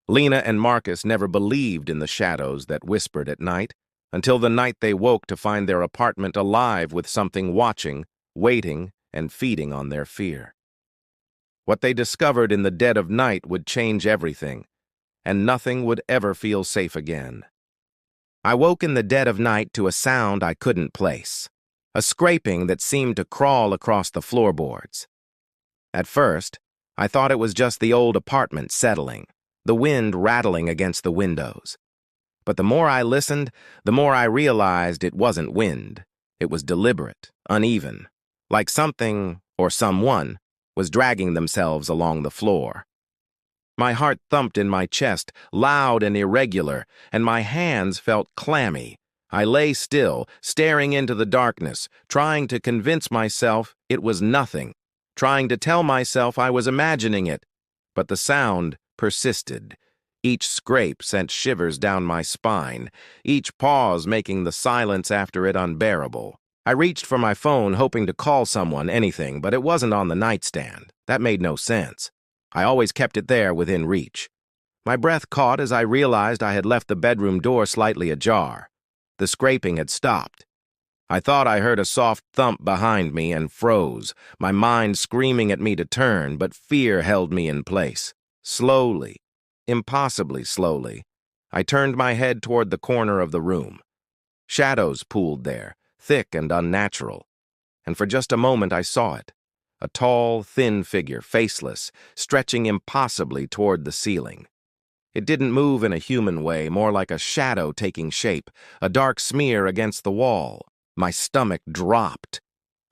Lena and Marcus never believed in the shadows that whispered at night, until the night they woke to find their apartment alive with something watching, waiting, and feeding on their fear. What they discovered in the dead of night would change everything, and nothing would ever feel safe again. I woke in the dead of night to a sound I couldn't place, a scraping that seemed to crawl across the floorboards. At first, I thought it was just the old apartment settling, the wind rattling against the windows. But the more I listened, the more I realized it wasn't wind. It was deliberate, uneven, like something, or someone, was dragging themselves along the floor. My heart thumped in my chest, loud and irregular, and my hands felt clammy. I lay still, staring into the darkness, trying to convince myself it was nothing, trying to tell myself I was imagining it. But the sound persisted. Each scrape sent shivers down my spine, each pause making the silence after it unbearable. I reached for my phone, hoping to call someone, anything, but it wasn't on the nightstand. That made no sense. I always kept it there within reach. My breath caught as I realized I had left the bedroom door slightly ajar. The scraping had stopped. I thought I heard a soft thump behind me and froze, my mind screaming at me to turn, but fear held me in place. Slowly, impossibly slowly, I turned my head toward the corner of the room. Shadows pooled there, thick and unnatural, and for just a moment I saw it. A tall, thin figure, faceless, stretching impossibly toward the ceiling. It didn't move in a human way, more like a shadow taking shape, a dark smear against the wall. My stomach dropped.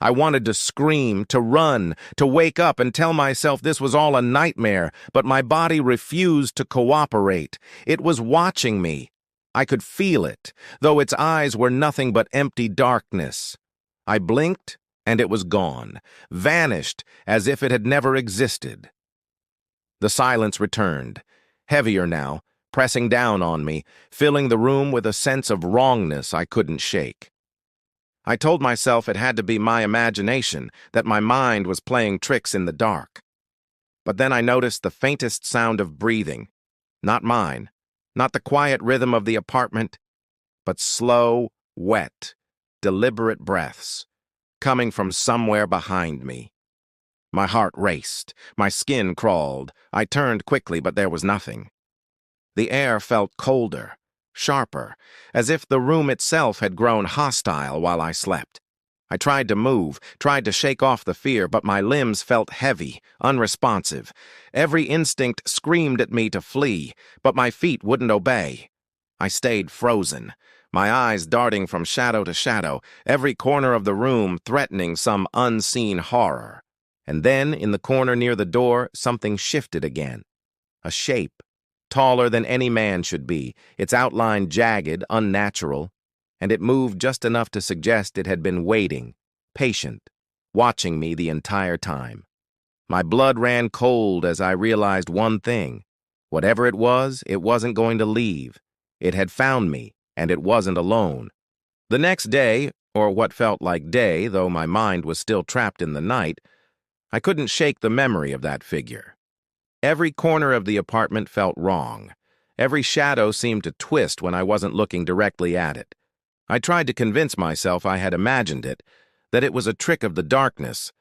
I wanted to scream, to run, to wake up and tell myself this was all a nightmare, but my body refused to cooperate. It was watching me. I could feel it, though its eyes were nothing but empty darkness. I blinked, and it was gone, vanished as if it had never existed. The silence returned, heavier now, pressing down on me, filling the room with a sense of wrongness I couldn't shake. I told myself it had to be my imagination, that my mind was playing tricks in the dark. But then I noticed the faintest sound of breathing, not mine, not the quiet rhythm of the apartment, but slow, wet, deliberate breaths, coming from somewhere behind me. My heart raced, my skin crawled. I turned quickly, but there was nothing. The air felt colder, sharper, as if the room itself had grown hostile while I slept. I tried to move, tried to shake off the fear, but my limbs felt heavy, unresponsive. Every instinct screamed at me to flee, but my feet wouldn't obey. I stayed frozen, my eyes darting from shadow to shadow, every corner of the room threatening some unseen horror. And then, in the corner near the door, something shifted again. A shape, taller than any man should be, its outline jagged, unnatural, and it moved just enough to suggest it had been waiting, patient, watching me the entire time. My blood ran cold as I realized one thing. Whatever it wasn't going to leave. It had found me, and it wasn't alone. The next day, or what felt like day, though my mind was still trapped in the night, I couldn't shake the memory of that figure. Every corner of the apartment felt wrong. Every shadow seemed to twist when I wasn't looking directly at it. I tried to convince myself I had imagined it, that it was a trick of the darkness,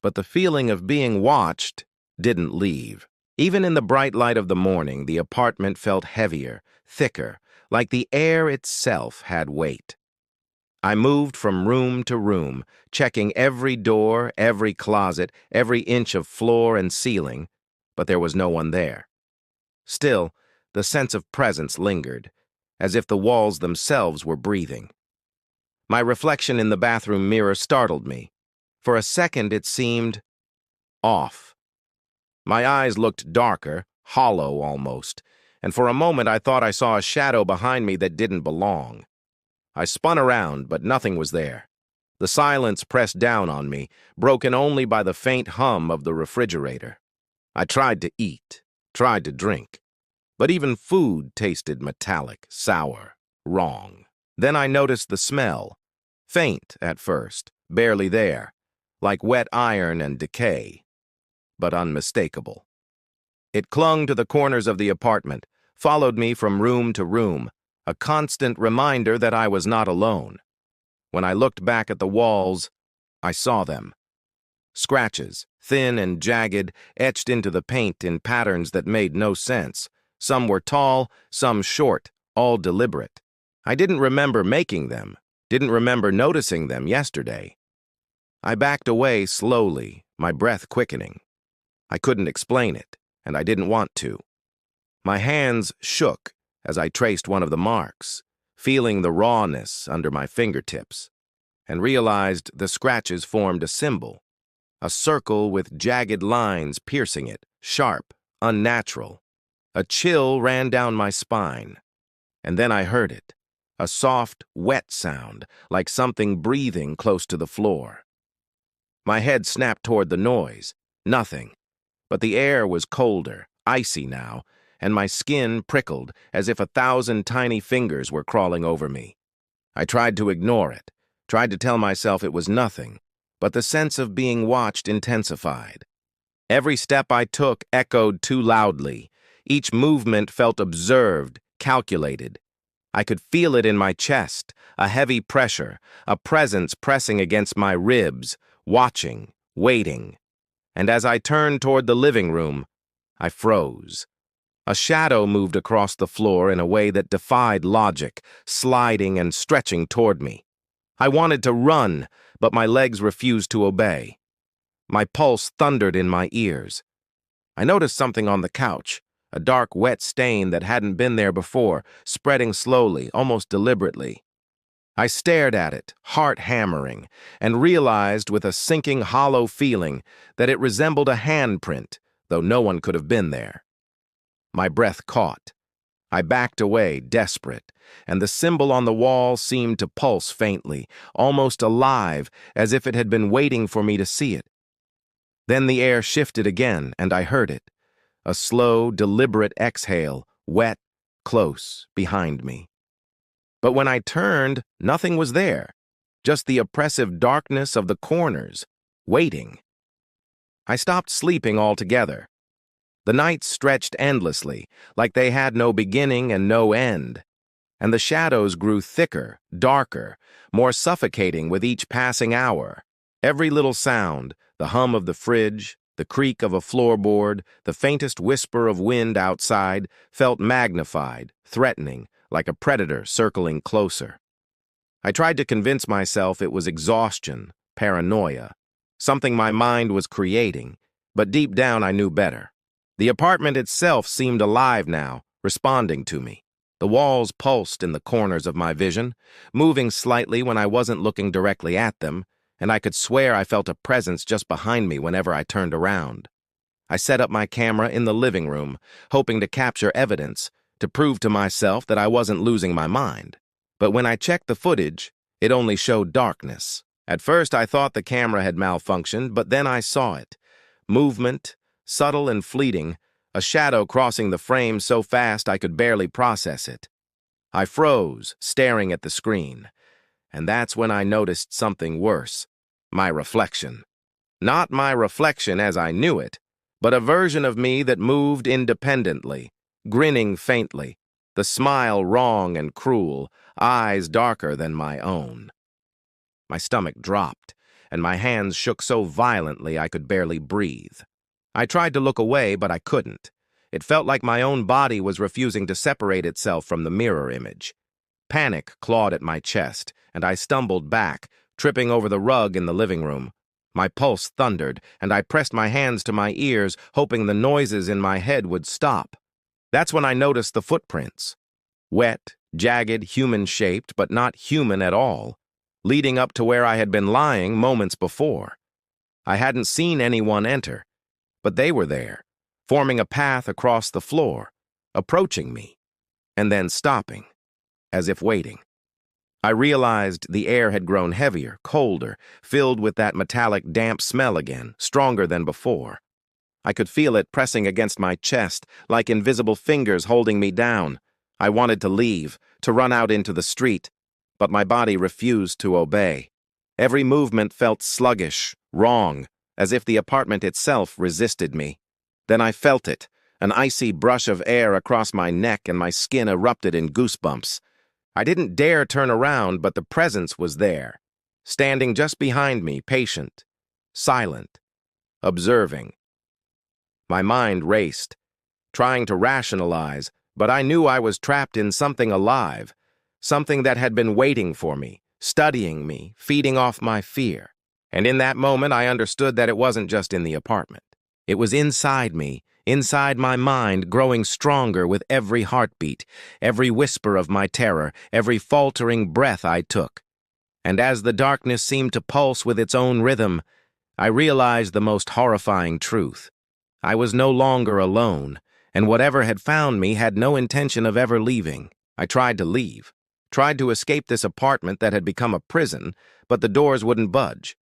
but the feeling of being watched didn't leave. Even in the bright light of the morning, the apartment felt heavier, thicker, like the air itself had weight. I moved from room to room, checking every door, every closet, every inch of floor and ceiling, but there was no one there. Still, the sense of presence lingered, as if the walls themselves were breathing. My reflection in the bathroom mirror startled me. For a second it seemed off. My eyes looked darker, hollow almost, and for a moment I thought I saw a shadow behind me that didn't belong. I spun around, but nothing was there. The silence pressed down on me, broken only by the faint hum of the refrigerator. I tried to eat, tried to drink, but even food tasted metallic, sour, wrong. Then I noticed the smell, faint at first, barely there, like wet iron and decay, but unmistakable. It clung to the corners of the apartment, followed me from room to room, a constant reminder that I was not alone. When I looked back at the walls, I saw them. Scratches, thin and jagged, etched into the paint in patterns that made no sense. Some were tall, some short, all deliberate. I didn't remember making them, didn't remember noticing them yesterday. I backed away slowly, my breath quickening. I couldn't explain it, and I didn't want to. My hands shook as I traced one of the marks, feeling the rawness under my fingertips, and realized the scratches formed a symbol, a circle with jagged lines piercing it, sharp, unnatural. A chill ran down my spine, and then I heard it, a soft, wet sound, like something breathing close to the floor. My head snapped toward the noise. Nothing. But the air was colder, icy now, and my skin prickled as if 1,000 tiny fingers were crawling over me. I tried to ignore it, tried to tell myself it was nothing, but the sense of being watched intensified. Every step I took echoed too loudly. Each movement felt observed, calculated. I could feel it in my chest, a heavy pressure, a presence pressing against my ribs, watching, waiting. And as I turned toward the living room, I froze. A shadow moved across the floor in a way that defied logic, sliding and stretching toward me. I wanted to run, but my legs refused to obey. My pulse thundered in my ears. I noticed something on the couch, a dark, wet stain that hadn't been there before, spreading slowly, almost deliberately. I stared at it, heart hammering, and realized with a sinking, hollow feeling that it resembled a handprint, though no one could have been there. My breath caught. I backed away, desperate, and the symbol on the wall seemed to pulse faintly, almost alive, as if it had been waiting for me to see it. Then the air shifted again, and I heard it. A slow, deliberate exhale, wet, close, behind me. But when I turned, nothing was there, just the oppressive darkness of the corners, waiting. I stopped sleeping altogether. The nights stretched endlessly, like they had no beginning and no end, and the shadows grew thicker, darker, more suffocating with each passing hour. Every little sound, the hum of the fridge, the creak of a floorboard, the faintest whisper of wind outside, felt magnified, threatening, like a predator circling closer. I tried to convince myself it was exhaustion, paranoia, something my mind was creating, but deep down I knew better. The apartment itself seemed alive now, responding to me. The walls pulsed in the corners of my vision, moving slightly when I wasn't looking directly at them, and I could swear I felt a presence just behind me whenever I turned around. I set up my camera in the living room, hoping to capture evidence, to prove to myself that I wasn't losing my mind. But when I checked the footage, it only showed darkness. At first I thought the camera had malfunctioned, but then I saw it. Movement, subtle and fleeting, a shadow crossing the frame so fast I could barely process it. I froze, staring at the screen. And that's when I noticed something worse. My reflection. Not my reflection as I knew it, but a version of me that moved independently, grinning faintly, the smile wrong and cruel, eyes darker than my own. My stomach dropped, and my hands shook so violently I could barely breathe. I tried to look away, but I couldn't. It felt like my own body was refusing to separate itself from the mirror image. Panic clawed at my chest, and I stumbled back, tripping over the rug in the living room. My pulse thundered, and I pressed my hands to my ears, hoping the noises in my head would stop. That's when I noticed the footprints. Wet, jagged, human-shaped, but not human at all, leading up to where I had been lying moments before. I hadn't seen anyone enter, but they were there, forming a path across the floor, approaching me, and then stopping, as if waiting. I realized the air had grown heavier, colder, filled with that metallic, damp smell again, stronger than before. I could feel it pressing against my chest, like invisible fingers holding me down. I wanted to leave, to run out into the street, but my body refused to obey. Every movement felt sluggish, wrong, as if the apartment itself resisted me. Then I felt it, An icy brush of air across my neck and my skin erupted in goosebumps. I didn't dare turn around, but the presence was there, standing just behind me, patient, silent, observing. My mind raced, trying to rationalize, but I knew I was trapped in something alive, something that had been waiting for me, studying me, feeding off my fear. And in that moment, I understood that it wasn't just in the apartment. It was inside me, inside my mind, growing stronger with every heartbeat, every whisper of my terror, every faltering breath I took. And as the darkness seemed to pulse with its own rhythm, I realized the most horrifying truth. I was no longer alone, and whatever had found me had no intention of ever leaving. I tried to leave, tried to escape this apartment that had become a prison, but the doors wouldn't budge.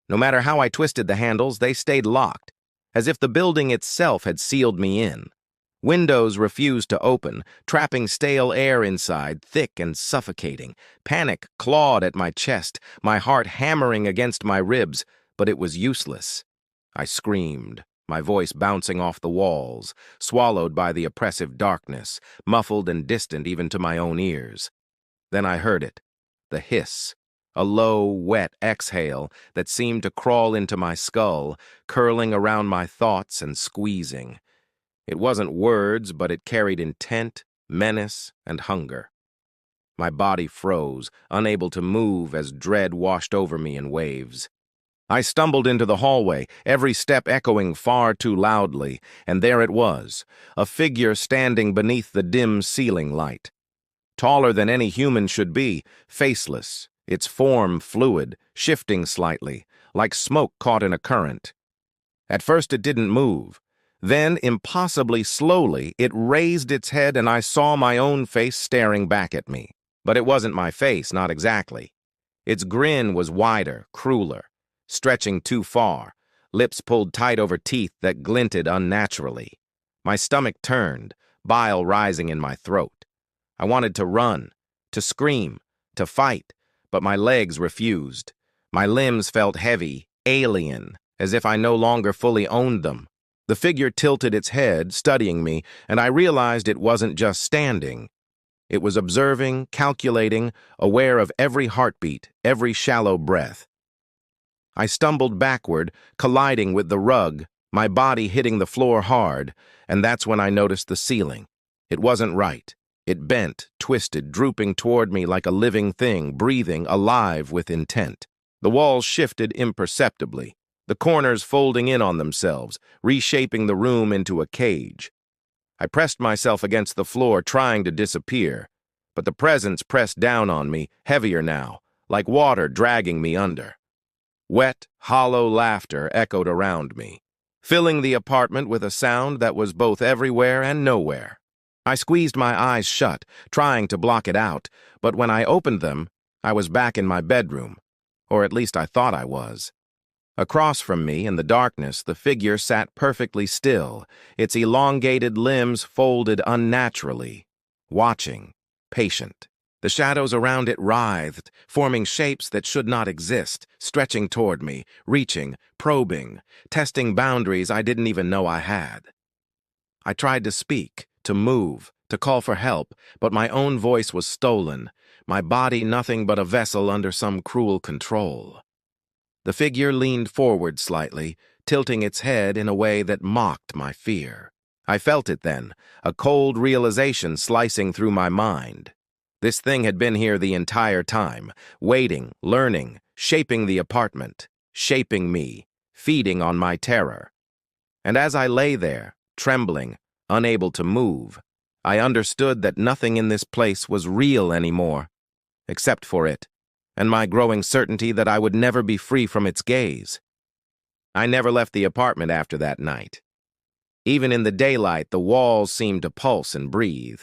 No matter how I twisted the handles, they stayed locked, as if the building itself had sealed me in. Windows refused to open, trapping stale air inside, thick and suffocating. Panic clawed at my chest, my heart hammering against my ribs, but it was useless. I screamed, my voice bouncing off the walls, swallowed by the oppressive darkness, muffled and distant even to my own ears. Then I heard it, the hiss, a low, wet exhale that seemed to crawl into my skull, curling around my thoughts and squeezing. It wasn't words, but it carried intent, menace, and hunger. My body froze, unable to move as dread washed over me in waves. I stumbled into the hallway, every step echoing far too loudly, and there it was, a figure standing beneath the dim ceiling light. Taller than any human should be, faceless, its form fluid, shifting slightly, like smoke caught in a current. At first it didn't move. Then, impossibly slowly, it raised its head and I saw my own face staring back at me. But it wasn't my face, not exactly. Its grin was wider, crueler, stretching too far, lips pulled tight over teeth that glinted unnaturally. My stomach turned, bile rising in my throat. I wanted to run, to scream, to fight, but my legs refused. My limbs felt heavy, alien, as if I no longer fully owned them. The figure tilted its head, studying me, and I realized it wasn't just standing. It was observing, calculating, aware of every heartbeat, every shallow breath. I stumbled backward, colliding with the rug, my body hitting the floor hard, and that's when I noticed the ceiling. It wasn't right. It bent, twisted, drooping toward me like a living thing, breathing, alive with intent. The walls shifted imperceptibly, the corners folding in on themselves, reshaping the room into a cage. I pressed myself against the floor, trying to disappear, but the presence pressed down on me, heavier now, like water dragging me under. Wet, hollow laughter echoed around me, filling the apartment with a sound that was both everywhere and nowhere. I squeezed my eyes shut, trying to block it out, but when I opened them, I was back in my bedroom, or at least I thought I was. Across from me, in the darkness, the figure sat perfectly still, its elongated limbs folded unnaturally, watching, patient. The shadows around it writhed, forming shapes that should not exist, stretching toward me, reaching, probing, testing boundaries I didn't even know I had. I tried to speak, to move, to call for help, but my own voice was stolen, my body nothing but a vessel under some cruel control. The figure leaned forward slightly, tilting its head in a way that mocked my fear. I felt it then, a cold realization slicing through my mind. This thing had been here the entire time, waiting, learning, shaping the apartment, shaping me, feeding on my terror. And as I lay there, trembling, unable to move, I understood that nothing in this place was real anymore, except for it, and my growing certainty that I would never be free from its gaze. I never left the apartment after that night. Even in the daylight, the walls seemed to pulse and breathe,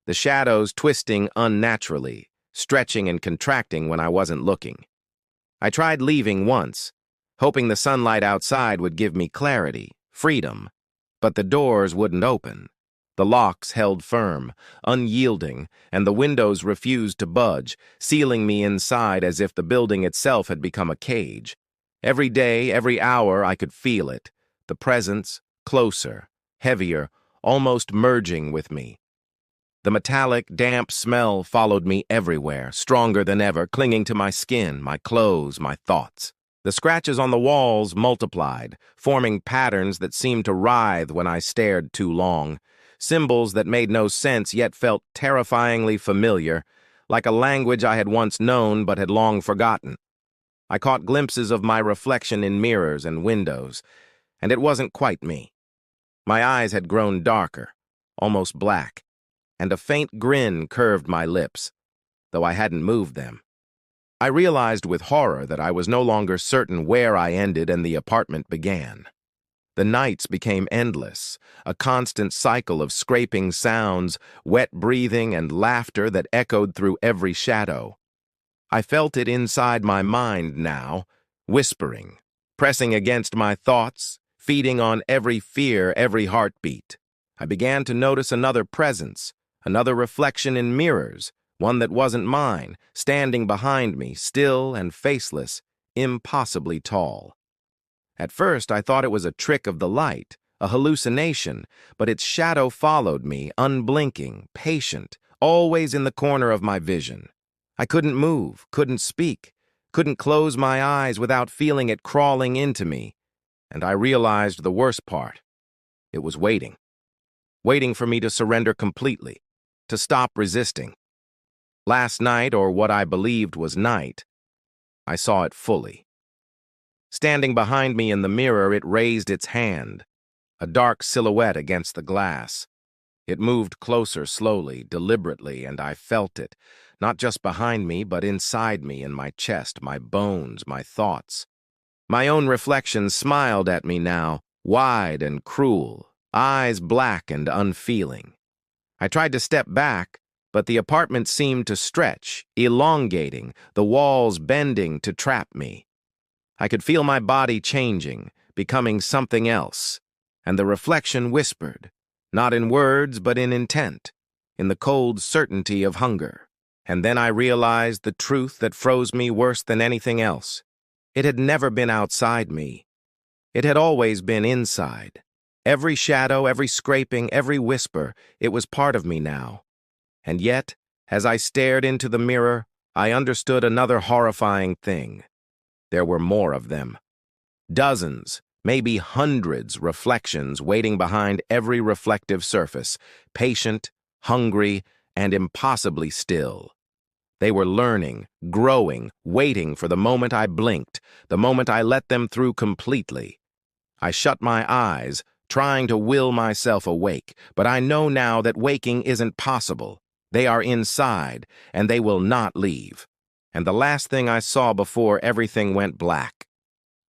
the shadows twisting unnaturally, stretching and contracting when I wasn't looking. I tried leaving once, hoping the sunlight outside would give me clarity, freedom, but the doors wouldn't open. The locks held firm, unyielding, and the windows refused to budge, sealing me inside as if the building itself had become a cage. Every day, every hour, I could feel it, the presence, closer, heavier, almost merging with me. The metallic, damp smell followed me everywhere, stronger than ever, clinging to my skin, my clothes, my thoughts. The scratches on the walls multiplied, forming patterns that seemed to writhe when I stared too long, symbols that made no sense yet felt terrifyingly familiar, like a language I had once known but had long forgotten. I caught glimpses of my reflection in mirrors and windows, and it wasn't quite me. My eyes had grown darker, almost black, and a faint grin curved my lips, though I hadn't moved them. I realized with horror that I was no longer certain where I ended and the apartment began. The nights became endless, a constant cycle of scraping sounds, wet breathing, and laughter that echoed through every shadow. I felt it inside my mind now, whispering, pressing against my thoughts, feeding on every fear, every heartbeat. I began to notice another presence, another reflection in mirrors, one that wasn't mine, standing behind me, still and faceless, impossibly tall. At first, I thought it was a trick of the light, a hallucination, but its shadow followed me, unblinking, patient, always in the corner of my vision. I couldn't move, couldn't speak, couldn't close my eyes without feeling it crawling into me, and I realized the worst part. It was waiting. Waiting for me to surrender completely, to stop resisting. Last night, or what I believed was night, I saw it fully. Standing behind me in the mirror, it raised its hand, a dark silhouette against the glass. It moved closer slowly, deliberately, and I felt it, not just behind me, but inside me, in my chest, my bones, my thoughts. My own reflection smiled at me now, wide and cruel, eyes black and unfeeling. I tried to step back, but the apartment seemed to stretch, elongating, the walls bending to trap me. I could feel my body changing, becoming something else, and the reflection whispered, not in words but in intent, in the cold certainty of hunger. And then I realized the truth that froze me worse than anything else. It had never been outside me. It had always been inside. Every shadow, every scraping, every whisper, it was part of me now. And yet, as I stared into the mirror, I understood another horrifying thing. There were more of them. Dozens, maybe hundreds, reflections waiting behind every reflective surface, patient, hungry, and impossibly still. They were learning, growing, waiting for the moment I blinked, the moment I let them through completely. I shut my eyes, trying to will myself awake, but I know now that waking isn't possible. They are inside, and they will not leave. And the last thing I saw before everything went black.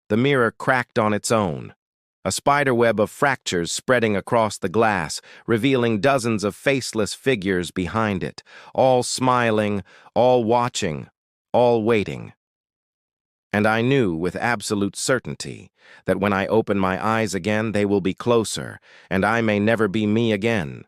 The mirror cracked on its own, a spiderweb of fractures spreading across the glass, revealing dozens of faceless figures behind it, all smiling, all watching, all waiting. And I knew with absolute certainty that when I open my eyes again, they will be closer, and I may never be me again.